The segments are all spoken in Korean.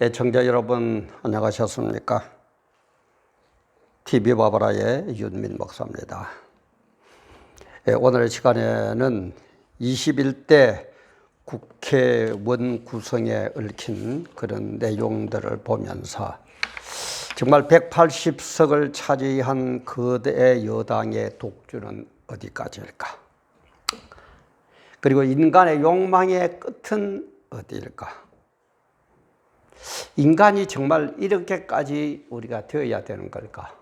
애청자 여러분 안녕하셨습니까? TV 바바라의 윤민 목사입니다. 오늘 시간에는 21대 국회의원 구성에 얽힌 그런 내용들을 보면서 정말 180석을 차지한 거대 여당의 독주는 어디까지일까? 그리고 인간의 욕망의 끝은 어디일까? 인간이 정말 이렇게까지 우리가 되어야 되는 걸까?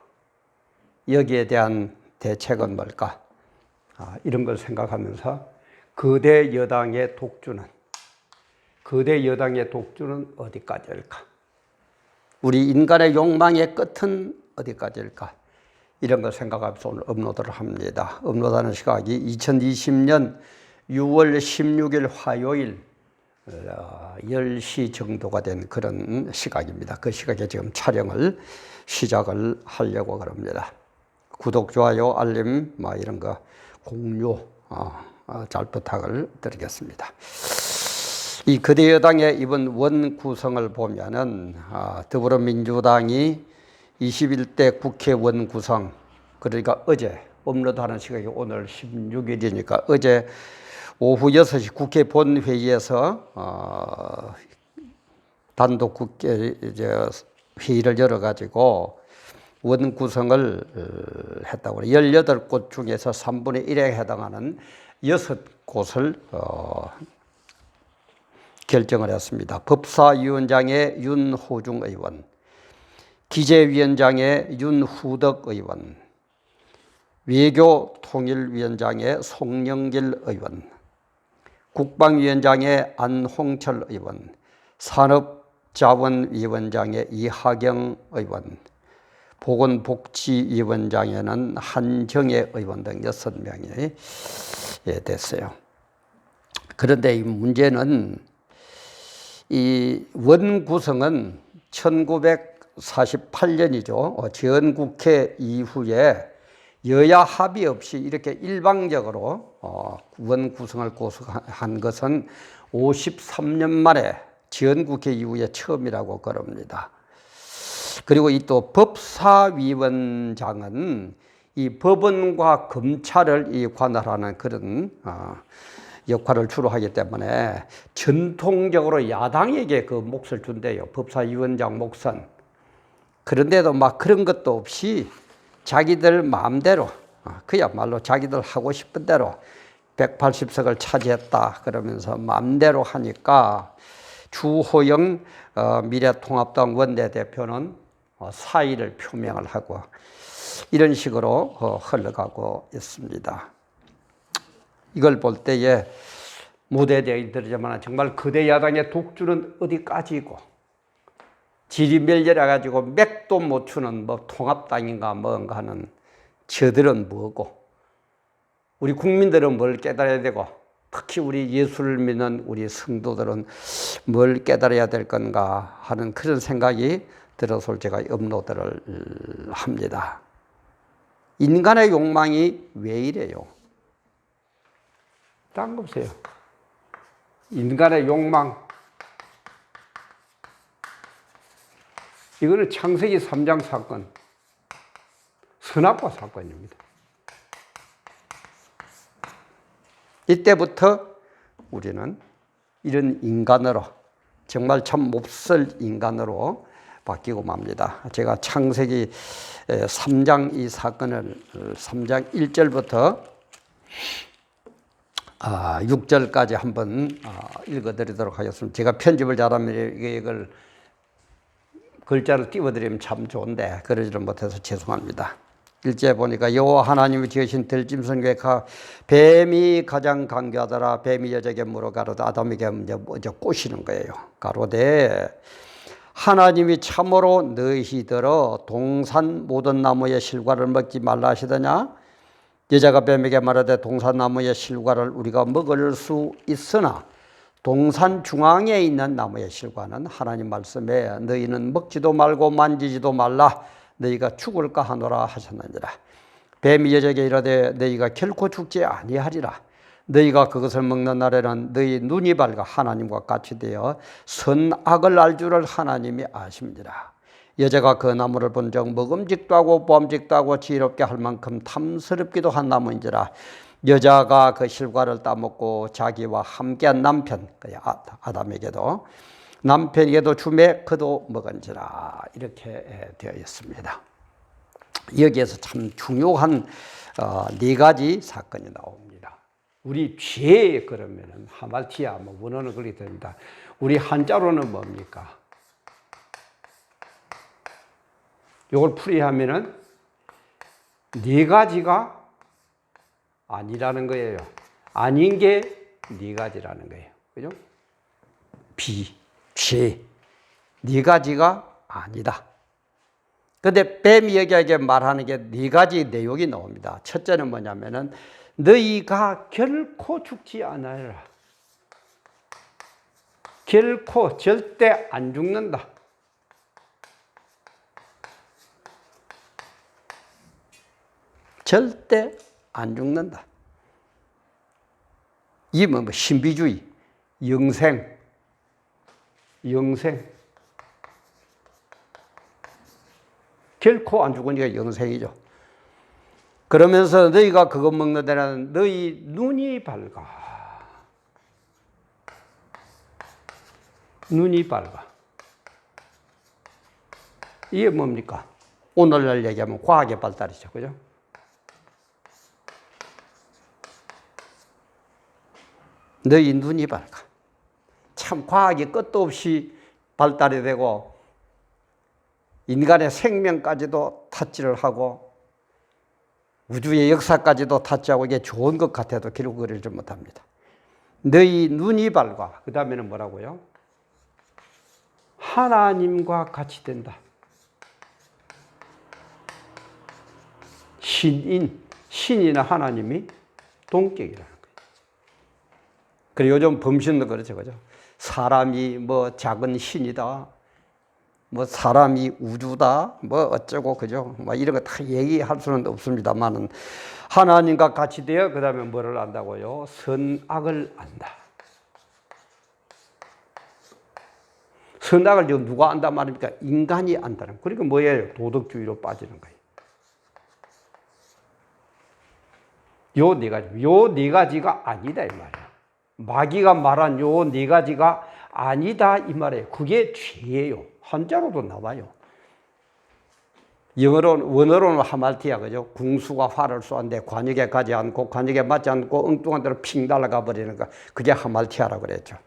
여기에 대한 대책은 뭘까? 이런 걸 생각하면서 거대 여당의 독주는 어디까지일까? 우리 인간의 욕망의 끝은 어디까지일까? 이런 걸 생각하면서 오늘 업로드를 합니다. 업로드하는 시각이 2020년 6월 16일 화요일 10시 정도가 된 그런 시각입니다. 그 시각에 지금 촬영을 시작을 하려고 그럽니다. 구독, 좋아요, 알림 이런 거 공유 잘 부탁을 드리겠습니다. 이 거대 여당의 이번 원 구성을 보면은 더불어민주당이 21대 국회의원 구성, 그러니까 어제 업로드하는 시각이 오늘 16일이니까 어제 오후 6시 국회 본회의에서 단독 국회 회의를 열어가지고 원 구성을 했다고 해요. 18곳 중에서 3분의 1에 해당하는 6곳을 결정을 했습니다. 법사위원장의 윤호중 의원, 기재위원장의 윤후덕 의원, 외교통일위원장의 송영길 의원, 국방위원장의 안홍철 의원, 산업자원위원장의 이하경 의원, 보건복지위원장에는 한정혜 의원 등 6명이 됐어요. 그런데 이 문제는 이 원 구성은 1948년이죠. 전국회 이후에 여야 합의 없이 이렇게 일방적으로 원 구성을 고수한 것은 53년 만에 전국회 이후에 처음이라고 그럽니다. 그리고 이 또 법사위원장은 이 법원과 검찰을 이 관할하는 그런 역할을 주로 하기 때문에 전통적으로 야당에게 그 몫을 준대요. 법사위원장 몫은. 그런데도 그런 것도 없이 자기들 마음대로 그야말로 자기들 하고 싶은 대로 180석을 차지했다 그러면서 마음대로 하니까 주호영 미래통합당 원내대표는 사의를 표명을 하고 이런 식으로 흘러가고 있습니다. 이걸 볼 때에 무대대에 들으자면 정말 거대 야당의 독주는 어디까지고 질이 멸렬해가지고 맥도 못 추는 통합당인가 뭔가 하는 저들은 뭐고 우리 국민들은 뭘 깨달아야 되고 특히 우리 예수를 믿는 우리 성도들은 뭘 깨달아야 될 건가 하는 그런 생각이 들어서 제가 업로드를 합니다. 인간의 욕망이 왜 이래요? 딴 거 보세요. 인간의 욕망. 이거는 창세기 3장 사건, 선악과 사건입니다. 이때부터 우리는 이런 인간으로 정말 참 몹쓸 인간으로 바뀌고 맙니다. 제가 창세기 3장 이 사건을 3장 1절부터 6절까지 한번 읽어드리도록 하겠습니다. 제가 편집을 잘하면 이걸 글자를 띄워드리면 참 좋은데 그러지를 못해서 죄송합니다. 1절 보니까 여호와 하나님이 지으신 들짐승 중에 뱀이 가장 강교하더라. 뱀이 여자에게 물어 가로되 아담에게 먼저 꼬시는 거예요. 가로되 하나님이 참으로 너희들어 동산 모든 나무의 실과를 먹지 말라 하시더냐? 여자가 뱀에게 말하되 동산 나무의 실과를 우리가 먹을 수 있으나 동산 중앙에 있는 나무의 실과는 하나님 말씀에 너희는 먹지도 말고 만지지도 말라 너희가 죽을까 하노라 하셨느니라. 뱀이 여자에게 이르되 너희가 결코 죽지 아니하리라. 너희가 그것을 먹는 날에는 너희 눈이 밝아 하나님과 같이 되어 선악을 알 줄을 하나님이 아십니다. 여자가 그 나무를 본 적 먹음직도 하고 보암직도 하고 지혜롭게 할 만큼 탐스럽기도 한 나무인지라. 여자가 그 실과를 따먹고 자기와 함께한 남편, 아담에게도 남편에게도 주매 그도 먹은지라. 이렇게 되어 있습니다. 여기에서 참 중요한 네 가지 사건이 나옵니다. 우리 죄에 그러면은 하말티아 원어는 그렇게 됩니다. 우리 한자로는 뭡니까? 이걸 풀이하면은 네 가지가 아니라는 거예요. 아닌 게 네 가지라는 거예요. 그죠? 죄. 네 가지가 아니다. 근데 뱀이 여기에 말하는 게 네 가지 내용이 나옵니다. 첫째는 뭐냐면은 너희가 결코 죽지 않아라. 결코 절대 안 죽는다. 절대 안 죽는다. 이게 뭐 신비주의, 영생. 결코 안 죽으니까 영생이죠. 그러면서 너희가 그것 먹는 데는 너희 눈이 밝아. 눈이 밝아. 이게 뭡니까? 오늘날 얘기하면 과학의 발달이죠. 그죠? 너희 눈이 밝아. 참 과학이 끝도 없이 발달이 되고 인간의 생명까지도 타치를 하고 우주의 역사까지도 타치하고 이게 좋은 것 같아도 결국 그러지 못합니다. 너희 눈이 밝아. 그 다음에는 뭐라고요? 하나님과 같이 된다. 신이나 하나님이 동격이라는 거예요. 그리고 요즘 범신도 그렇죠, 그죠? 사람이 뭐 작은 신이다, 뭐 사람이 우주다, 뭐 어쩌고, 그죠? 뭐 이런 거 다 얘기할 수는 없습니다만은 하나님과 같이 되어 그 다음에 뭐를 안다고요? 선악을 안다. 선악을 지금 누가 안다 말입니까? 인간이 안다는 거예요. 그러니까 뭐예요? 도덕주의로 빠지는 거예요. 요 네 가지가 아니다 이 말이야. 마귀가 말한 요 네 가지가 아니다 이 말이에요. 그게 죄예요. 한자로도 나와요. 원어로는 하말티아, 그죠? 궁수가 활을 쏘는데 관역에 가지 않고 관역에 맞지 않고 엉뚱한 데로 핑 날아가 버리는 거. 그게 하말티아라고 그랬죠.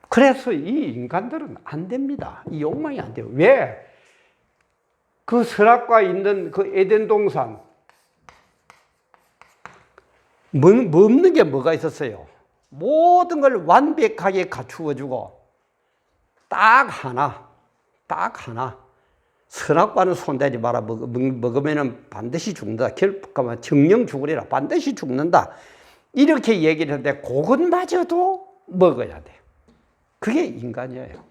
그래서 이 인간들은 안 됩니다. 이 욕망이 안 돼요. 왜? 그 선악과 있는 그 에덴 동산 없는 게 뭐가 있었어요? 모든 걸 완벽하게 갖추어주고 딱 하나 선악과는 손대지 마라. 먹으면 반드시 죽는다. 결국 정령 죽으리라. 반드시 죽는다. 이렇게 얘기를 하는데 그것마저도 먹어야 돼. 그게 인간이에요.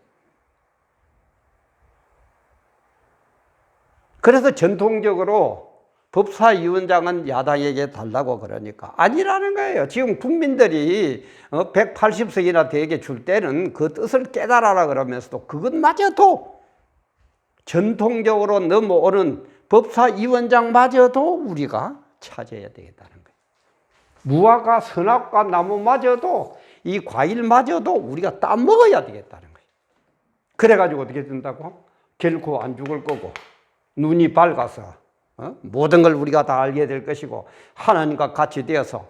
그래서 전통적으로 법사위원장은 야당에게 달라고 그러니까 아니라는 거예요. 지금 국민들이 180석이나 되게 줄 때는 그 뜻을 깨달아라 그러면서도 그것마저도 전통적으로 넘어오는 법사위원장마저도 우리가 찾아야 되겠다는 거예요. 무화과, 선악과 나무마저도 이 과일마저도 우리가 따먹어야 되겠다는 거예요. 그래가지고 어떻게 된다고? 결코 안 죽을 거고 눈이 밝아서 모든 걸 우리가 다 알게 될 것이고 하나님과 같이 되어서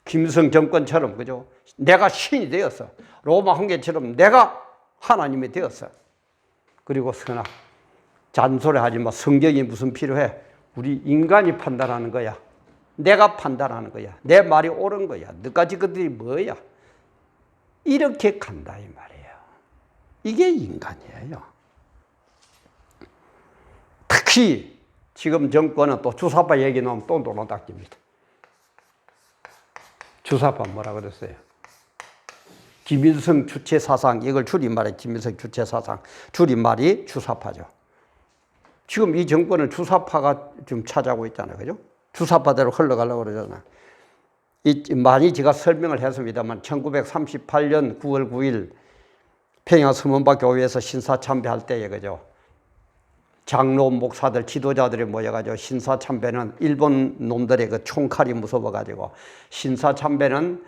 김성 정권처럼, 그죠? 내가 신이 되어서 로마 황제처럼 내가 하나님이 되어서 그리고 선악 잔소리하지 마. 성경이 무슨 필요해? 우리 인간이 판단하는 거야. 내가 판단하는 거야. 내 말이 옳은 거야. 너까지 것들이 뭐야? 이렇게 간다 이 말이에요. 이게 인간이에요. 특히 지금 정권은 또 주사파 얘기 나오면 또 노노닥깁니다. 주사파 뭐라 그랬어요? 김일성 주체 사상, 이걸 줄임말해. 김일성 주체 사상 줄임말이 주사파죠. 지금 이 정권은 주사파가 좀 차지하고 있잖아요, 그죠? 주사파대로 흘러가려고 그러잖아. 많이 제가 설명을 했습니다만 1938년 9월 9일 평양 서문바 교회에서 신사참배할 때에 그죠. 장로 목사들 지도자들이 모여가지고 신사참배는 일본 놈들의 그 총칼이 무서워가지고 신사참배는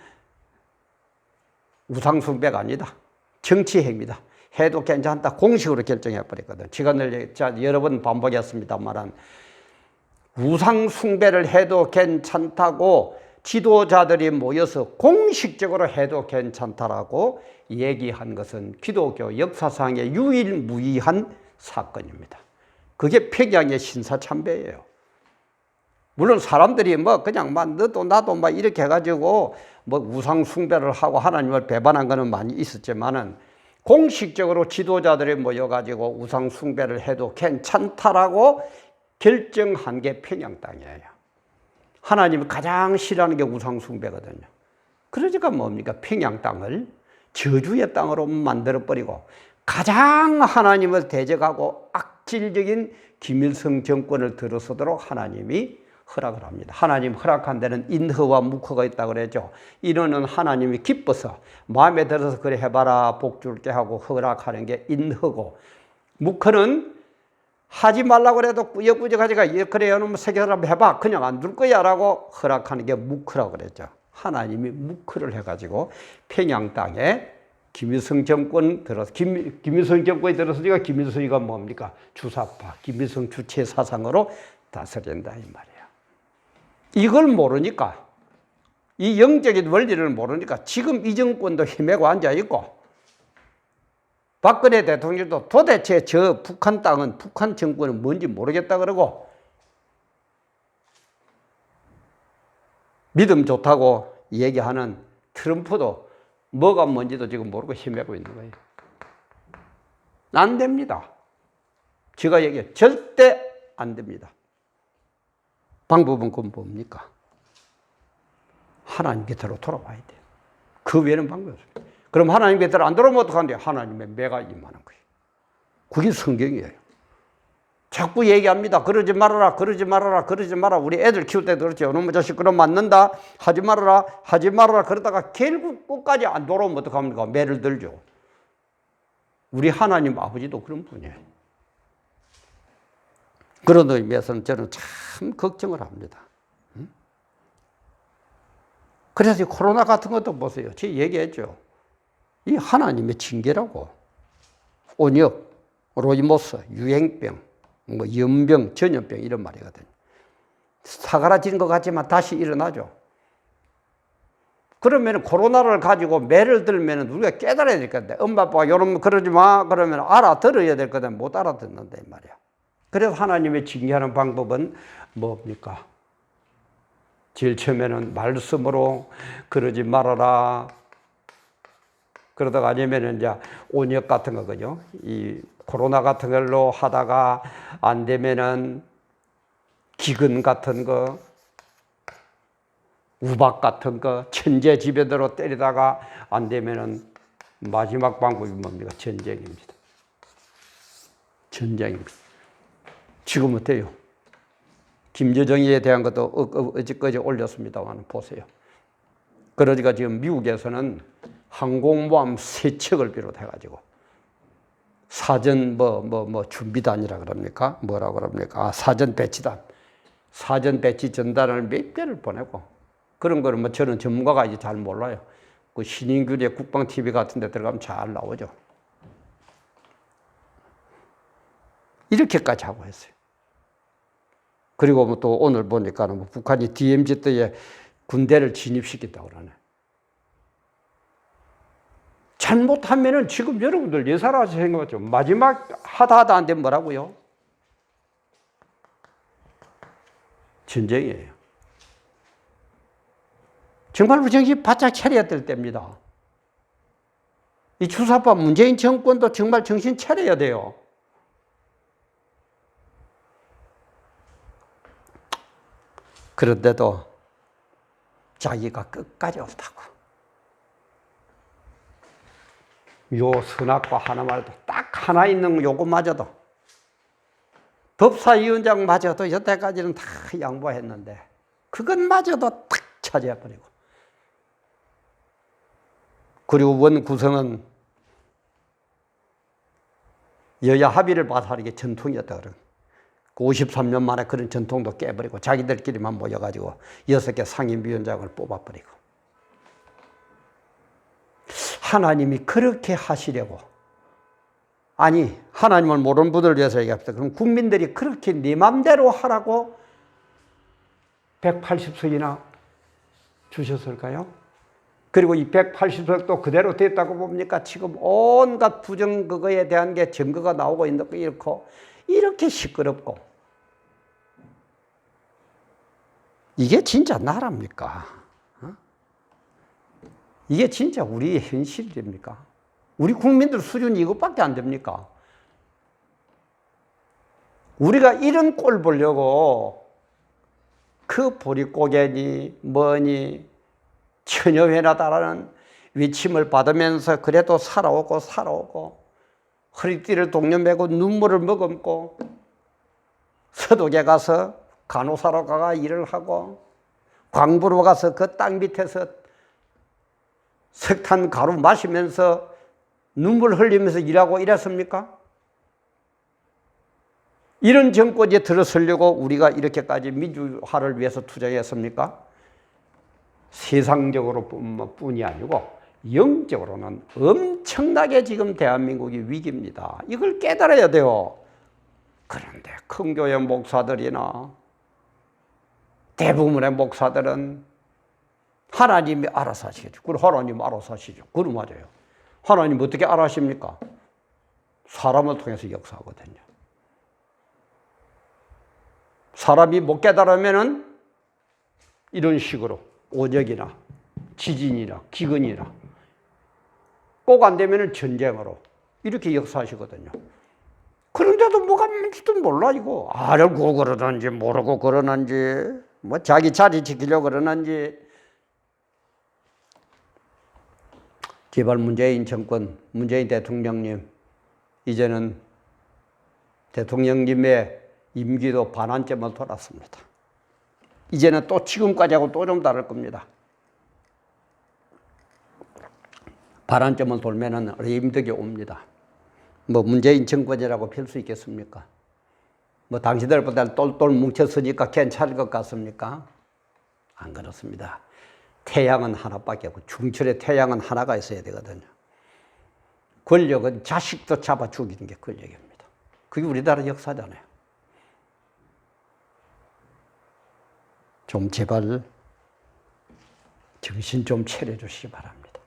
우상숭배가 아니다. 정치행위다. 해도 괜찮다. 공식으로 결정해버렸거든. 제가 여러 번 반복했습니다만 우상숭배를 해도 괜찮다고 지도자들이 모여서 공식적으로 해도 괜찮다라고 얘기한 것은 기독교 역사상의 유일무이한 사건입니다. 그게 평양의 신사참배예요. 물론 사람들이 뭐 그냥 막 너도 나도 막 이렇게 해가지고 뭐 우상숭배를 하고 하나님을 배반한 거는 많이 있었지만은 공식적으로 지도자들이 모여가지고 우상숭배를 해도 괜찮다라고 결정한 게 평양 땅이에요. 하나님이 가장 싫어하는 게 우상숭배거든요. 그러니까 뭡니까? 평양 땅을 저주의 땅으로 만들어버리고 가장 하나님을 대적하고 악질적인 김일성 정권을 들어서도록 하나님이 허락을 합니다. 하나님 허락한 데는 인허와 묵허가 있다고 그랬죠. 인허는 하나님이 기뻐서 마음에 들어서 그래 해봐라 복 줄게 하고 허락하는 게 인허고, 묵허는 하지 말라고 그래도 꾸역꾸역하지가 그래 이놈 세계를 한번 해봐 그냥 안 둘 거야 라고 허락하는 게 묵허라고 그랬죠. 하나님이 묵허를 해가지고 평양 땅에 김일성 정권 들어서 김일성 정권이 들어서니까 김일성이가 뭡니까? 주사파 김일성 주체 사상으로 다스린다 이 말이에요. 이걸 모르니까, 이 영적인 원리를 모르니까 지금 이 정권도 힘에고 앉아있고 박근혜 대통령도 도대체 저 북한 땅은 북한 정권은 뭔지 모르겠다 그러고 믿음 좋다고 얘기하는 트럼프도 뭐가 뭔지도 지금 모르고 힘내고 있는 거예요. 안 됩니다. 제가 얘기해요. 절대 안 됩니다. 방법은 그건 뭡니까? 하나님 곁으로 돌아와야 돼요. 그 외에는 방법이 없습니다. 그럼 하나님 곁으로 안 돌아오면 어떡하는데? 하나님의 매가 임하는 거예요. 그게 성경이에요. 자꾸 얘기합니다. 그러지 말아라, 그러지 말아라, 그러지 마라. 우리 애들 키울 때도 그렇죠. 너무 자식 그럼 맞는다. 하지 말아라, 하지 말아라. 그러다가 결국 끝까지 안 돌아오면 어떡합니까? 매를 들죠. 우리 하나님 아버지도 그런 분이에요. 그런 의미에서는 저는 참 걱정을 합니다. 그래서 이 코로나 같은 것도 보세요. 제가 얘기했죠. 이 하나님의 징계라고. 온역, 로이모스, 유행병, 뭐 연병, 전염병 이런 말이거든요. 사그라지는 것 같지만 다시 일어나죠. 그러면 코로나를 가지고 매를 들면 우리가 깨달아야 될 건데, 엄마 아빠가 이러면 그러지 마 그러면 알아들어야 될 건데 못 알아듣는다 이 말이야. 그래서 하나님의 징계하는 방법은 뭡니까? 제일 처음에는 말씀으로 그러지 말아라. 그러다가 아니면 이제 온역 같은 거, 그죠? 이 코로나 같은 걸로 하다가 안 되면은 기근 같은 거, 우박 같은 거, 천재지변으로 때리다가 안 되면은 마지막 방법이 뭡니까? 전쟁입니다. 전쟁입니다. 지금 어때요? 김여정에 대한 것도 어제까지 올렸습니다만 보세요. 그러니까 지금 미국에서는 항공모함 3척을 비롯해가지고 사전 준비단이라 그럽니까? 뭐라고 그럽니까? 사전 배치단. 사전 배치 전단을 몇 개를 보내고, 그런 거는 뭐 저는 전문가가 이제 잘 몰라요. 그 신인균의 국방TV 같은 데 들어가면 잘 나오죠. 이렇게까지 하고 했어요. 그리고 또 오늘 보니까는 뭐 북한이 DMZ 때에 군대를 진입시켰다고 그러네. 잘못하면은 지금 여러분들 예사라서 생각하죠. 마지막 하다 안 되면 뭐라고요? 전쟁이에요. 정말 우리 정신 바짝 차려야 될 때입니다. 이 주사파 문재인 정권도 정말 정신 차려야 돼요. 그런데도 자기가 끝까지 옳다고. 요 선악과 하나 말도 딱 하나 있는 요것마저도, 법사위원장마저도 여태까지는 다 양보했는데 그것마저도 탁 차지해버리고. 그리고 원 구성은 여야 합의를 봐서 하는 게 전통이었다 그런. 53년 만에 그런 전통도 깨버리고 자기들끼리만 모여가지고 6개 상임위원장을 뽑아버리고. 하나님이 그렇게 하시려고. 아니, 하나님을 모르는 분들을 위해서 얘기합니다. 그럼 국민들이 그렇게 네 맘대로 하라고 180석이나 주셨을까요? 그리고 이 180석도 그대로 됐다고 봅니까? 지금 온갖 부정 그거에 대한 게 증거가 나오고 있는 거 이렇고 이렇게 시끄럽고. 이게 진짜 나라입니까? 이게 진짜 우리의 현실입니까? 우리 국민들 수준이 이것밖에 안 됩니까? 우리가 이런 꼴 보려고 그 보릿고개니 뭐니 처녀회나 다라는 위침을 받으면서 그래도 살아오고 허리띠를 동여매고 눈물을 머금고 서독에 가서 간호사로 가가 일을 하고 광부로 가서 그 땅 밑에서 석탄 가루 마시면서 눈물 흘리면서 일하고 이랬습니까? 이런 정권에 들어서려고 우리가 이렇게까지 민주화를 위해서 투자했습니까? 세상적으로 뿐이 아니고 영적으로는 엄청나게 지금 대한민국이 위기입니다. 이걸 깨달아야 돼요. 그런데 큰 교회 목사들이나 대부분의 목사들은 하나님이 알아서 하시겠죠. 그럼 하나님 알아서 하시죠. 그럼 맞아요. 하나님 어떻게 알아십니까? 사람을 통해서 역사하거든요. 사람이 못 깨달으면은 이런 식으로 오적이나 지진이나 기근이나 꼭 안 되면은 전쟁으로 이렇게 역사하시거든요. 그런데도 뭐가 뭔지도 몰라 이거. 알고 그러는지 모르고 그러는지 뭐 자기 자리 지키려고 그러는지. 제발 문재인 정권, 문재인 대통령님, 이제는 대통령님의 임기도 반환점을 돌았습니다. 이제는 또 지금까지하고 또 좀 다를 겁니다. 반환점을 돌면은 힘들게 옵니다. 뭐 문재인 정권이라고 필 수 있겠습니까? 뭐 당신들보다 똘똘 뭉쳤으니까 괜찮을 것 같습니까? 안 그렇습니다. 태양은 하나밖에 없고 중철의 태양은 하나가 있어야 되거든요. 권력은 자식도 잡아 죽이는 게 권력입니다. 그게 우리나라 역사잖아요. 좀 제발 정신 좀 차려주시기 바랍니다.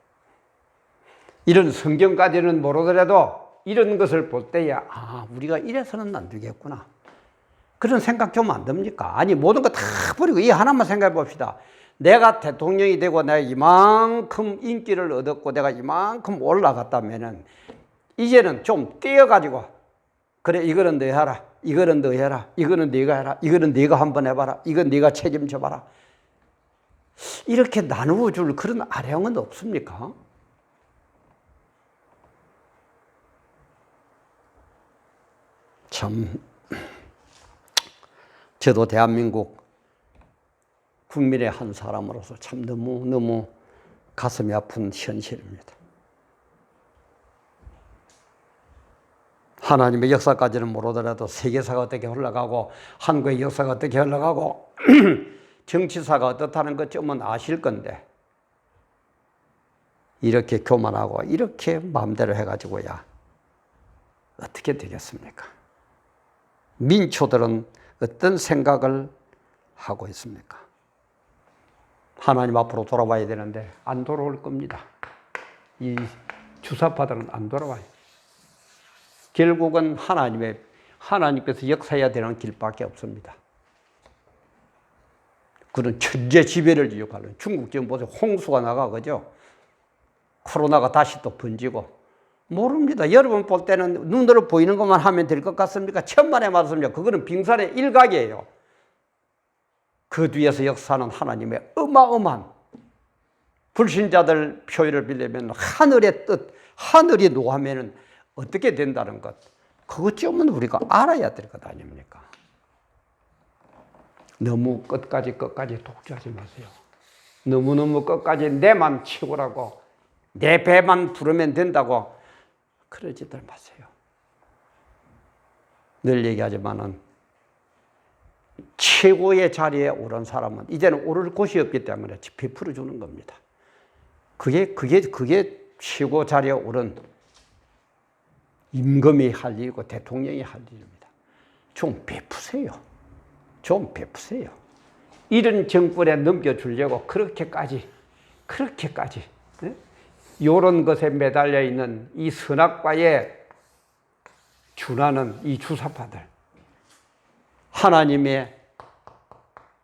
이런 성경까지는 모르더라도 이런 것을 볼 때야 우리가 이래서는 안 되겠구나. 그런 생각 좀 안 듭니까? 아니 모든 거 다 버리고 이 하나만 생각해 봅시다. 내가 대통령이 되고 내가 이만큼 인기를 얻었고 내가 이만큼 올라갔다면은 이제는 좀 떼어가지고 그래 이거는 너 해라, 이거는 너 해라, 이거는 네가 해라, 이거는 네가 한번 해봐라, 이건 네가 책임져봐라. 이렇게 나누어 줄 그런 아량은 없습니까? 참 저도 대한민국 국민의 한 사람으로서 참 너무 가슴이 아픈 현실입니다. 하나님의 역사까지는 모르더라도 세계사가 어떻게 흘러가고 한국의 역사가 어떻게 흘러가고 정치사가 어떻다는 것쯤은 아실 건데 이렇게 교만하고 이렇게 마음대로 해가지고야 어떻게 되겠습니까? 민초들은 어떤 생각을 하고 있습니까? 하나님 앞으로 돌아와야 되는데 안 돌아올 겁니다. 이 주사파들은 안 돌아와요. 결국은 하나님께서 역사해야 되는 길밖에 없습니다. 그런 천재지변을 이용하는 중국 지금 보세요. 홍수가 나가 그죠? 코로나가 다시 또 번지고 모릅니다. 여러분 볼 때는 눈으로 보이는 것만 하면 될 것 같습니까? 천만에 맞습니다. 그거는 빙산의 일각이에요. 그 뒤에서 역사는 하나님의 어마어마한 불신자들 표현을 빌리면 하늘의 뜻, 하늘이 노하면 어떻게 된다는 것, 그것 좀 우리가 알아야 될 것 아닙니까? 너무 끝까지 독주하지 마세요. 너무너무 끝까지 내만 최고라고, 내 배만 부르면 된다고 그러지들 마세요. 늘 얘기하지만은 최고의 자리에 오른 사람은 이제는 오를 곳이 없기 때문에 베풀어 주는 겁니다. 그게 최고 자리에 오른 임금이 할 일이고 대통령이 할 일입니다. 좀 베푸세요. 좀 베푸세요. 이런 정권에 넘겨주려고 그렇게까지 이런 것에 매달려 있는 이 선악과에 준하는 이 주사파들, 하나님의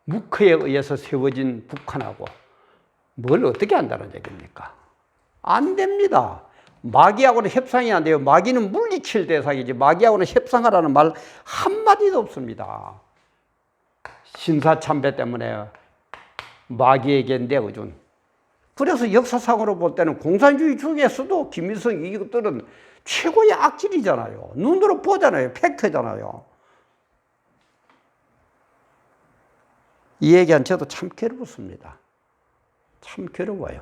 묵허에 의해서 세워진 북한하고 뭘 어떻게 한다는 얘기입니까? 안 됩니다. 마귀하고는 협상이 안 돼요. 마귀는 물리칠 대상이지 마귀하고는 협상하라는 말 한마디도 없습니다. 신사참배 때문에 마귀에게 내어준. 그래서 역사상으로 볼 때는 공산주의 중에서도 김일성 이것들은 최고의 악질이잖아요. 눈으로 보잖아요. 팩트잖아요. 이 얘기한 저도 참 괴롭습니다. 참 괴로워요.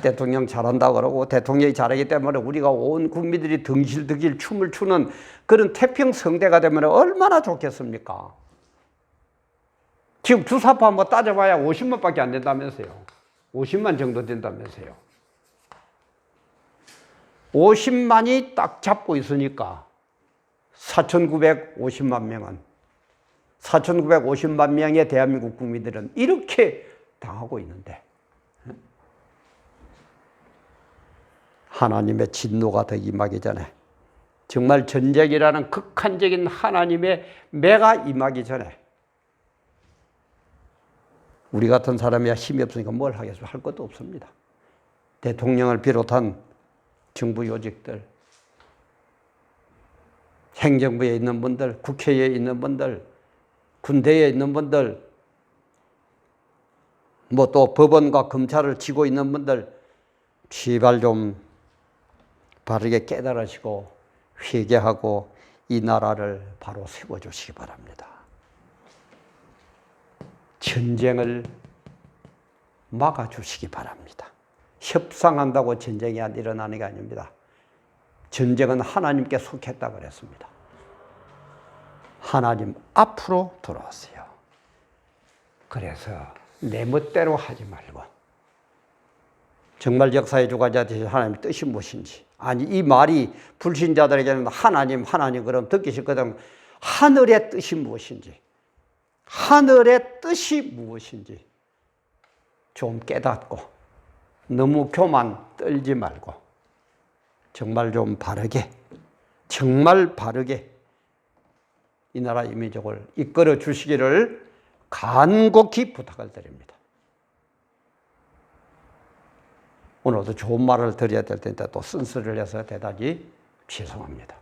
대통령 잘한다 그러고 대통령이 잘하기 때문에 우리가 온 국민들이 덩실덩실 춤을 추는 그런 태평성대가 되면 얼마나 좋겠습니까? 지금 주사파 한번 따져봐야 50만밖에 안 된다면서요. 50만 정도 된다면서요. 50만이 딱 잡고 있으니까 4,950만 명은 4,950만 명의 대한민국 국민들은 이렇게 당하고 있는데 하나님의 진노가 더 임하기 전에, 정말 전쟁이라는 극한적인 하나님의 매가 임하기 전에 우리 같은 사람이야 힘이 없으니까 뭘 하겠어요? 할 것도 없습니다. 대통령을 비롯한 정부 요직들, 행정부에 있는 분들, 국회에 있는 분들, 군대에 있는 분들, 뭐 또 법원과 검찰을 쥐고 있는 분들, 제발 좀 바르게 깨달으시고 회개하고 이 나라를 바로 세워주시기 바랍니다. 전쟁을 막아주시기 바랍니다. 협상한다고 전쟁이 일어나는 게 아닙니다. 전쟁은 하나님께 속했다 그랬습니다. 하나님 앞으로 돌아오세요. 그래서 내 멋대로 하지 말고 정말 역사의 주관자 되신 하나님의 뜻이 무엇인지, 아니 이 말이 불신자들에게는 하나님 그럼 듣기 싫거든. 하늘의 뜻이 무엇인지, 하늘의 뜻이 무엇인지 좀 깨닫고 너무 교만 떨지 말고 정말 좀 바르게, 정말 바르게 이 나라 민족을 이끌어 주시기를 간곡히 부탁을 드립니다. 오늘도 좋은 말을 드려야 될 텐데 또 쓴소리를 해서 대단히 죄송합니다.